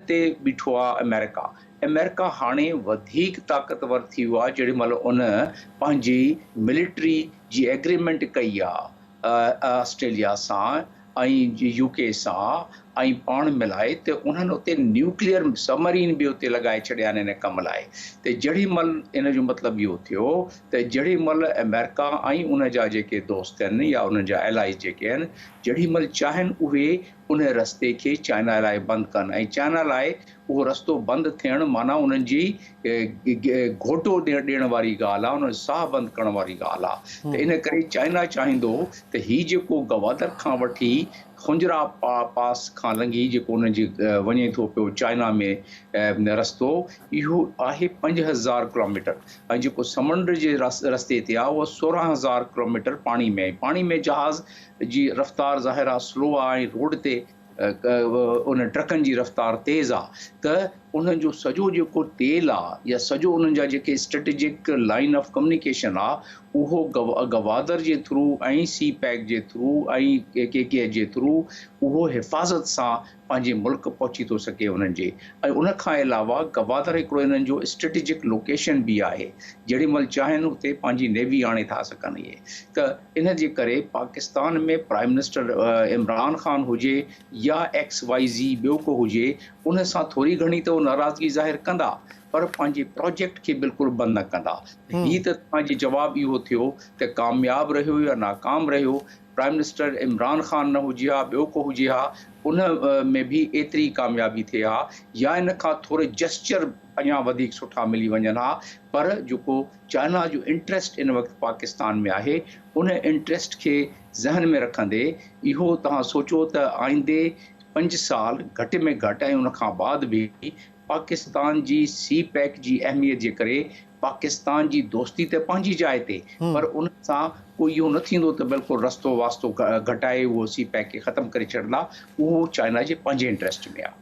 ते बीठो आहे अमेरिका। अमेरिका हाणे वधीक ताक़तवर थी वियो आहे जेॾी महिल उन पंहिंजी मिलिट्री जी एग्रीमेंट कई आहे ऑस्ट्रेलिया सां ऐं यूके सां, ऐं पाण मिलाए त उन्हनि उते न्यूक्लियर सबमरीन बि उते लॻाए छॾिया आहिनि इन कम लाइ। त जेॾी महिल इन जो मतिलबु इहो थियो त जेॾी महिल अमेरिका ऐं उन जा जेके दोस्त आहिनि या उन जा एलाइज़ जेके आहिनि, जेॾी महिल चाहिनि उहे उन रस्ते खे चाइना लाइ बंदि कनि, ऐं चाइना लाइ उहो रस्तो बंदि थियणु माना उन्हनि जी घोटो ॾियण वारी ॻाल्हि आहे, उन्हनि साह बंदि करण वारी ॻाल्हि आहे। त इन करे चाइना चाहींदो त हीउ जेको गवादर खां वठी खुंजरा पास खां लंघी जेको उन जी वञे थो पियो चाइना में रस्तो, इहो आहे 5000 किलोमीटर, ऐं जेको समुंड जे रस्ते ते आहे उहो 16000 किलोमीटर पाणी में जहाज़ जी रफ़्तार ज़ाहिर आहे स्लो आहे, ऐं रोड ते उन ट्रकनि जी रफ़्तार तेज़ आहे। त उन्हनि जो सॼो जेको तेल आहे या सॼो उन्हनि जा जेके स्ट्रेटेजिक लाइन ऑफ कम्युनिकेशन आहे उहो गवादर जे थ्रू ऐं सी पैक जे थ्रू ऐं के जे थ्रू उहो हिफ़ाज़त सां पंहिंजे मुल्क पहुची थो सघे उन्हनि जे। ऐं उन खां अलावा गवादर हिकिड़ो इन्हनि जो स्ट्रेटेजिक लोकेशन बि आहे, जेॾी महिल चाहिनि उते पंहिंजी नेवी आणे था सघनि इहे। त इन जे करे पाकिस्तान में प्राइम मिनिस्टर इमरान ख़ान हुजे या XYZ ॿियो को हुजे, उन सां थोरी घणी त नाराज़गी ज़ाहिर कंदा, पर पंहिंजे प्रोजेक्ट खे बिल्कुलु बंदि न कंदा। हीअ त तव्हांजो जवाबु इहो थियो त कामयाबु रहियो या नाकाम रहियो, प्राइम मिनिस्टर इमरान ख़ान न हुजे हा, ॿियो को हुजे हा, उन में बि एतिरी कामयाबी थिए हा या इन खां थोरे जेस्चर अञा वधीक सुठा मिली वञनि हा। पर जेको चाइना जो इंट्रस्ट इन वक़्तु पाकिस्तान में आहे, उन इंट्रस्ट खे ज़हन में रखंदे इहो तव्हां सोचो त आईंदे 5 साल घटि में घटि ऐं उन खां बाद बि पाकिस्तान जी सी पैक जी अहमियत जे करे पाकिस्तान जी दोस्ती त पंहिंजी जाइ ते, पर उन सां कोई इहो न थींदो त बिल्कुलु रस्तो वास्तो घटाए उहो सी पैक खे ख़तमु करे छॾंदा। उहो चाइना जे पंहिंजे इंट्रस्ट में आहे।